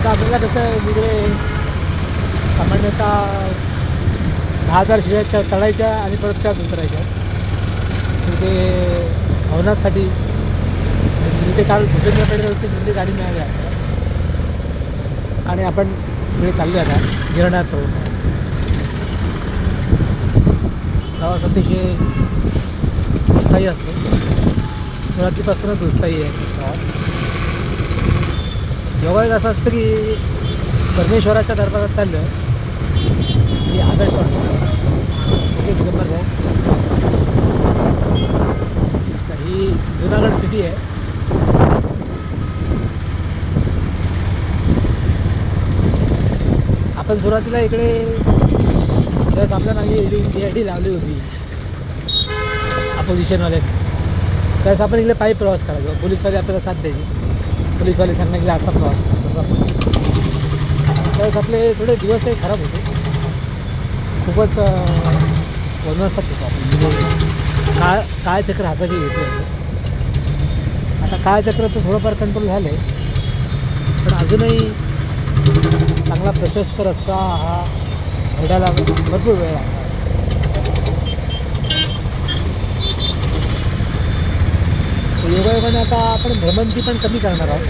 आता आपल्याला कसं आहे तिकडे सामान्यतः 10,000 शिड्या चढायच्या आणि परत त्याच उतरायच्या. तिथे भवनासाठी जिथे काल भूपेंद्रकडे होती तिथे गाडी मिळाली आपल्याला आणि आपण पुढे चाललो आता गिरणार प्रवास. प्रवास अतिशय उत्साही असतो. सुरुवातीपासूनच उत्साही आहे प्रवास. योगायोग असं असतं की परमेश्वराच्या दरबारात चाललं की आदर्श वाटतो. ओके दिगंबर भाऊ, तर ही जुनागड सिटी आहे. आपण सुरुवातीला इकडे ज्यावेळेस आपल्या मागे CID लावली होती अपोजिशनवाले, त्यावेळेस आपण इकडे पायी प्रवास करायचो. पोलीसवाले आपल्याला साथ द्यायचे. पोलीसवाले सांगायचे असा प्रवास करा तसा प्रवास. त्यावेळेस आपले थोडे दिवसही खराब होते. खूपच वनवासात होतो आपण. म्हणजे काळचक्र हाताची घेतलं होतं. आता काळचक्र तर थोडंफार कंट्रोल झालं आहे, पण अजूनही चांगला प्रशस्त रस्ता हा भेटायला भरपूर वेळ लागणार. योगायोगाने आता आपण भ्रमंती पण कमी करणार आहोत,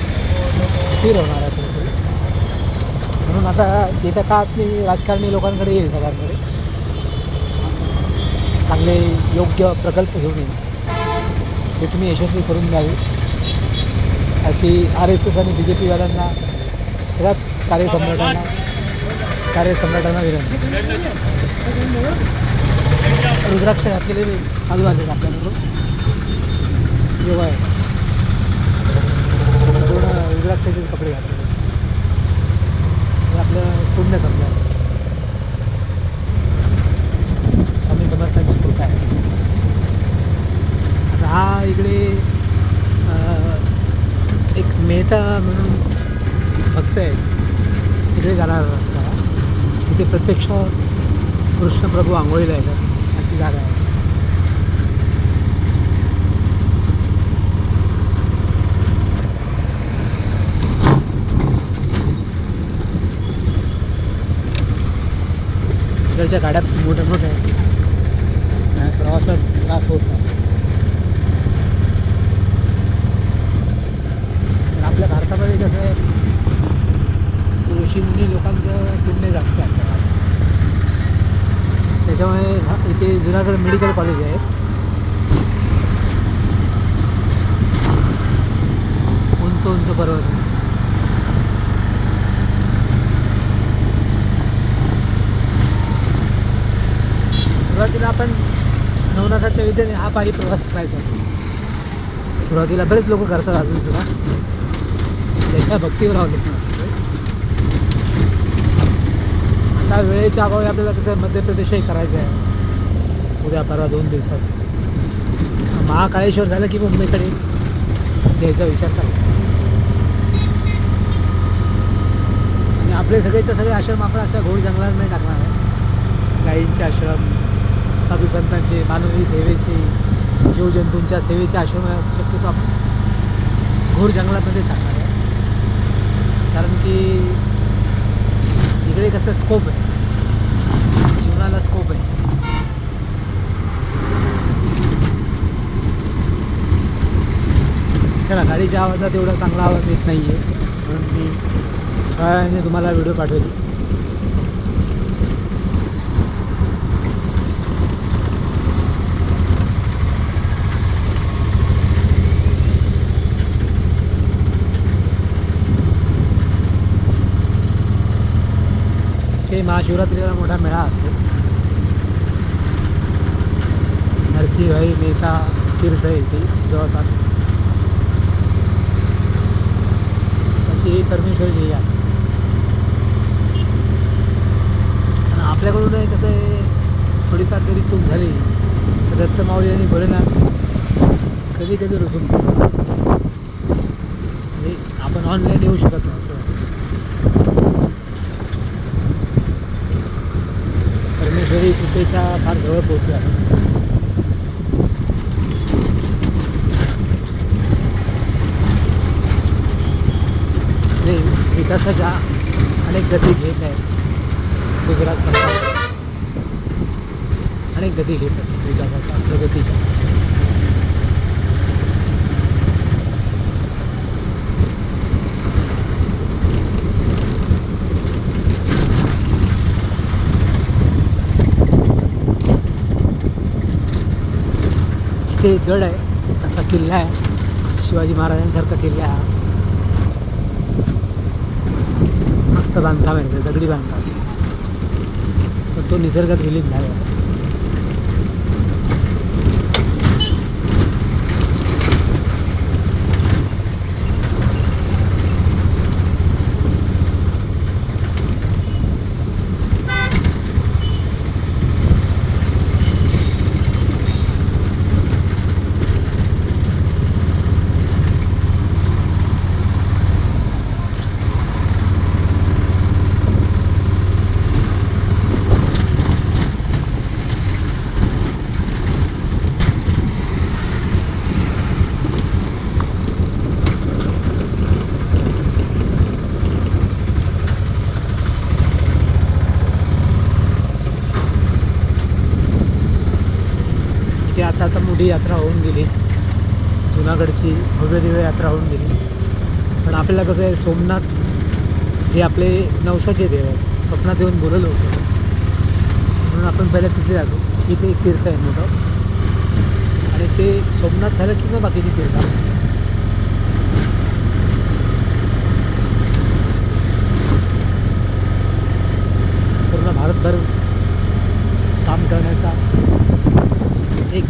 स्थिर होणार आहे थोडंतरी. म्हणून आता येत्या काळात मी राजकारणी लोकांकडे येईल, सगळ्यांकडे चांगले योग्य प्रकल्प घेऊन येईल, ते तुम्ही यशस्वी करून द्यावे अशी RSS आणि BJP वाल्यांना, सगळ्याच कार्यसम्राटांना विनंती. रुद्राक्ष घातलेले चालू आले आपल्याबरोबर. योगा आहे पूर्ण रुद्राक्षाचे कपडे घातले. हे आपलं पुण्य समजा, स्वामी समर्थांची कृपा आहे. आता हा इकडे एक मेहता म्हणून भक्त आहे, तिकडे जाणार रस्ता. तिथे प्रत्यक्ष कृष्णप्रभू आंघोळीला येतात अशी जागा आहे. इकडच्या गाड्या मोठ्या मोठ्या आहेत, प्रवासात त्रास होत नाही. तर आपल्या भारतामध्ये कसं आहे, ऋषीमुनी लोकांचं पुण्य जास्त आहे. त्याच्यामुळे इथे जुनागड मेडिकल कॉलेज आहे. उंच उंच पर्वत. सुरुवातीला आपण नवनाथाच्या विद्येने हा पायी प्रवास करायचा. सुरुवातीला बरेच लोक करतात अजून सुद्धा, त्याच्या भक्तीवर अवलंबून असतं. आता वेळेच्या अभावी आपल्याला कसं मध्य प्रदेशही करायचं आहे उद्या परवा 2 दिवसात. महाकाळेश्वर झालं की मुंबईकडे घ्यायचा विचार करा. आणि आपले सगळेच्या सगळे आश्रम आपण अशा घोड जंगलात नाही टाकणार आहे. गायींचे आश्रम, साधू संतांचे, मानवी सेवेचे, जीवजंतूंच्या सेवेचे आश्रम शक्यतो आपण घोर जंगलामध्ये टाकणार आहे. कारण की इकडे कसं स्कोप आहे, जीवनाला स्कोप आहे. चला, गाडीच्या आवाजात एवढा चांगला आवाज येत नाही आहे, म्हणून मी थोड्या वेळाने तुम्हाला व्हिडिओ पाठवेल. ते महाशिवरात्रीला मोठा मेळा असतो. नरसिंहभाई मेहता तीर्थ येते जवळपास, तशी परमेश्वरी देवी आहे. आणि आपल्याकडून कसं आहे, थोडीफार तरी चूक झाली तर दत्तमाऊली आणि भोलेनाथ कधी कधी रुसून बसतात. म्हणजे आपण ऑनलाईन येऊ शकत नाही असं. परमेश्वरी कृपेच्या फार जवळ पोचल्या. नाही विकासाच्या अनेक गती घेत आहे गुजरात सरकार, अनेक गती घेत आहेत विकासाच्या प्रगतीच्या. इथे एक गड आहे, तसा किल्ला आहे, शिवाजी महाराजांसारखा किल्ला आहे हा. मस्त बांधकाम आहे, दगडी बांधकाम, पण तो निसर्गात विलीन झाला. आता मोठी यात्रा होऊन गेली, जुनागडची भव्य दिव्य यात्रा होऊन गेली. पण आपल्याला कसं आहे, सोमनाथ हे आपले नवसाचे देव आहेत, स्वप्नात येऊन बोलवलं होतं, म्हणून आपण पहिल्या तिथे जातो. इथे एक तीर्थ आहे मोठं, आणि ते सोमनाथ झालं की मग बाकीची तीर्थ. पूर्ण भारतभर काम करण्याचा एक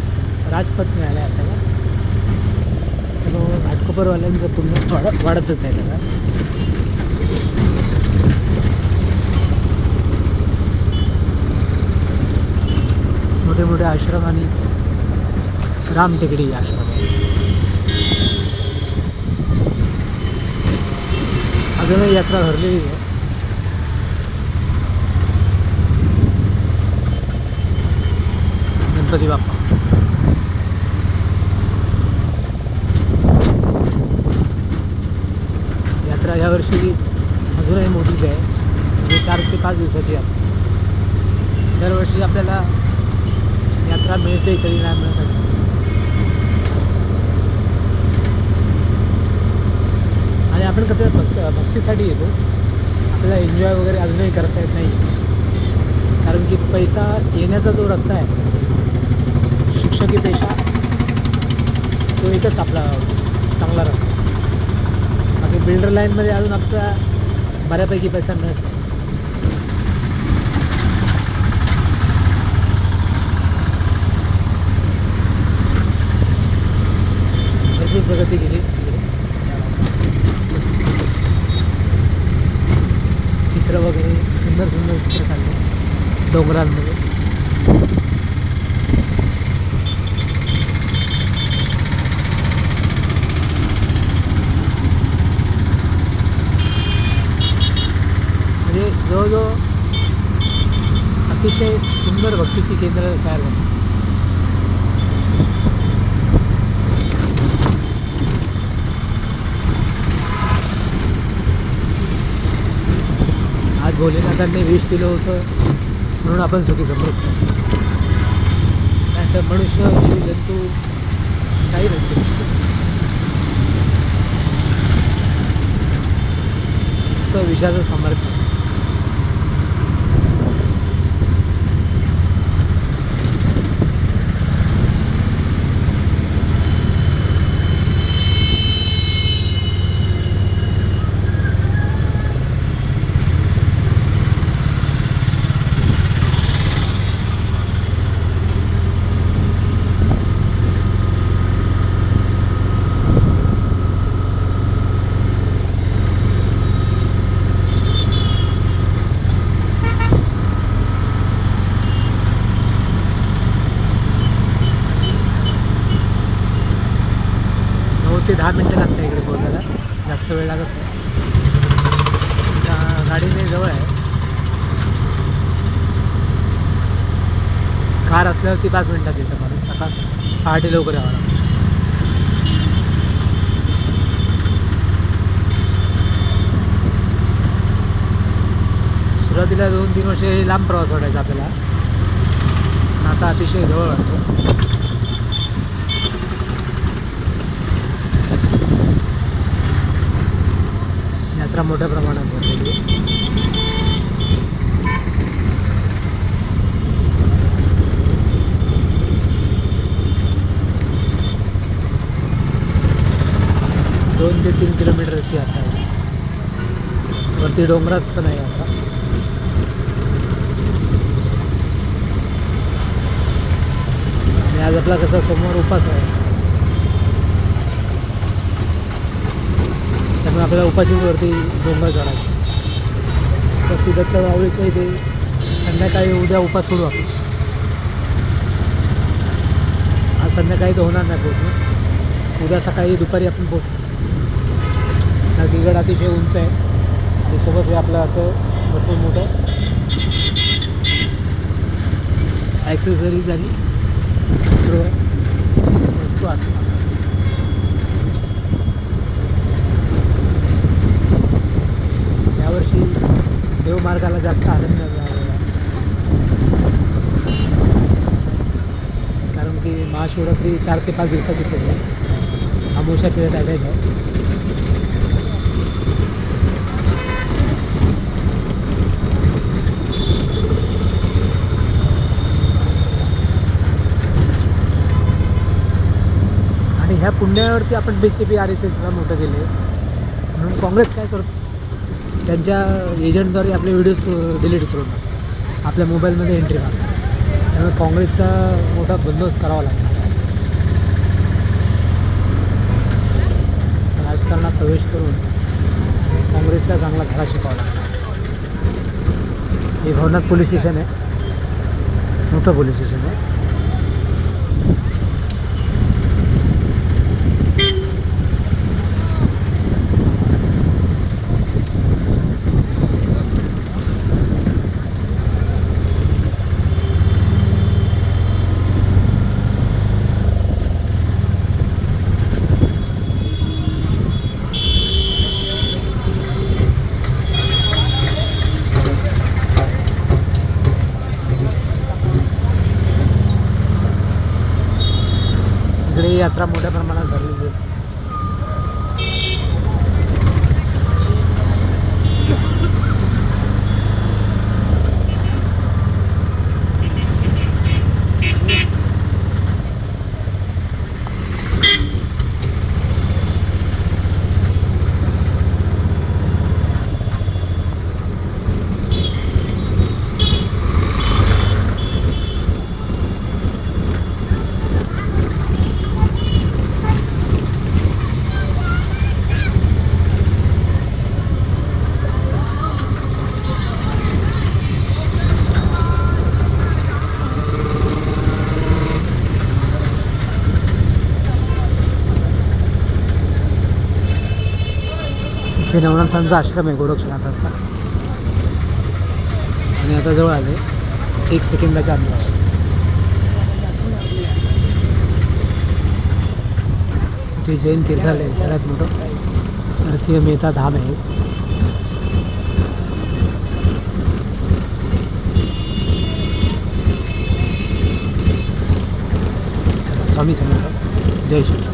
राजपथ मिळालं आहे आपल्याला. त्यामुळं घाटकोपरवाल्यांचं पुण्य वाढतच आहे त्याला. मोठे मोठे आश्रम आणि रामटेकडी आश्रम आहे. अजूनही यात्रा भरलेली आहे. गणपती बाप्पा यात्रा यावर्षी अजूनही मोठीच आहे, म्हणजे 4 ते 5 दिवसाची आहे. दरवर्षी आपल्याला यात्रा मिळते, कधी नाही मिळत असं. आणि आपण कसं भक्तीसाठी येतो, आपल्याला एन्जॉय वगैरे अजूनही करता येत नाही, कारण की पैसा येण्याचा जो रस्ता आहे, शिक्षकी पेशा, तो एकच आपला चांगला रस्ता. बाकी बिल्डर लाईनमध्ये अजून आपला बऱ्यापैकी पैसा मिळत नाही. भरपूर प्रगती केली. चित्र वगैरे सुंदर सुंदर चित्र काढले डोंगरांमध्ये. म्हणजे जवळजवळ अतिशय सुंदर भक्तीची केंद्र तयार झाली. आज भोलेनाथांनी विष दिलं होतं म्हणून आपण सुखी समृद्ध, नाही तर मनुष्य जीव जंतू काही नसते. फक्त विषाचं सामर्थ्य. ते 10 मिनटं लागतं इकडे पोहोचायला, जास्त वेळ लागत नाही. गाडीने जवळ आहे, कार असल्यावरती 5 मिनटात येतं माणूस. सकाळ पहाटे लवकर यावं लागतं. सुरुवातीला 2-3 वर्षे लांब प्रवास वाटायचा आपल्याला, पण आता अतिशय जवळ वाटतो. यात्रा मोठ्या प्रमाणात भरलेली आहे. दोन ते 3 किलोमीटरची यात्रा आहे. वरती डोंगरात पण आहे यात्रा. आणि आज आपला कसा सोमवार उपास आहे, त्यामुळे आपल्याला उपाशीच वरती डोंगर चढायचं. तर दत्त माऊलीच्या इथे संध्याकाळी उद्या उपास सोडू आपण. आज संध्याकाळी तर होणार नाही पोहोचणं, उद्या सकाळी दुपारी आपण पोहोचतो. नदीगड अतिशय उंच आहे आणि सोबत हे आपलं असं भरपूर मोठं ॲक्सेसरीज आणि सर्व वस्तू असतात. यावर्षी देवमार्गाला जास्त आनंद मिळालेला आहे, कारण की महाशिवरात्री 4 ते 5 दिवसाची पडली. अमावस्या पिरियड आहे. आणि ह्या पुण्यावरती आपण BJP RSSला मोठं केले, म्हणून काँग्रेस काय करतो, त्यांच्या एजंटद्वारे आपले व्हिडिओज डिलीट करून आपल्या मोबाईलमध्ये एंट्री मारतात. त्यामुळे काँग्रेसचा मोठा बंदोबस्त करावा लागतो. राजकारणात प्रवेश करून काँग्रेसला चांगला धडा शिकवावा लागतो. हे भवनाथ पोलीस स्टेशन आहे, मोठं पोलीस स्टेशन आहे. इकडे यात्रा मोठ्या प्रमाणात भरलेली आहे. हे नवनाथांचा आश्रम आहे, गोरक्षनाथांचा. आणि आता जवळ आले 1 सेकंदाच्या अंतरावर. इथे जैन तीर्थालय सगळ्यात मोठं नरसिंह मेहता धाम आहे. चला, स्वामी समर्थ. जय श्री.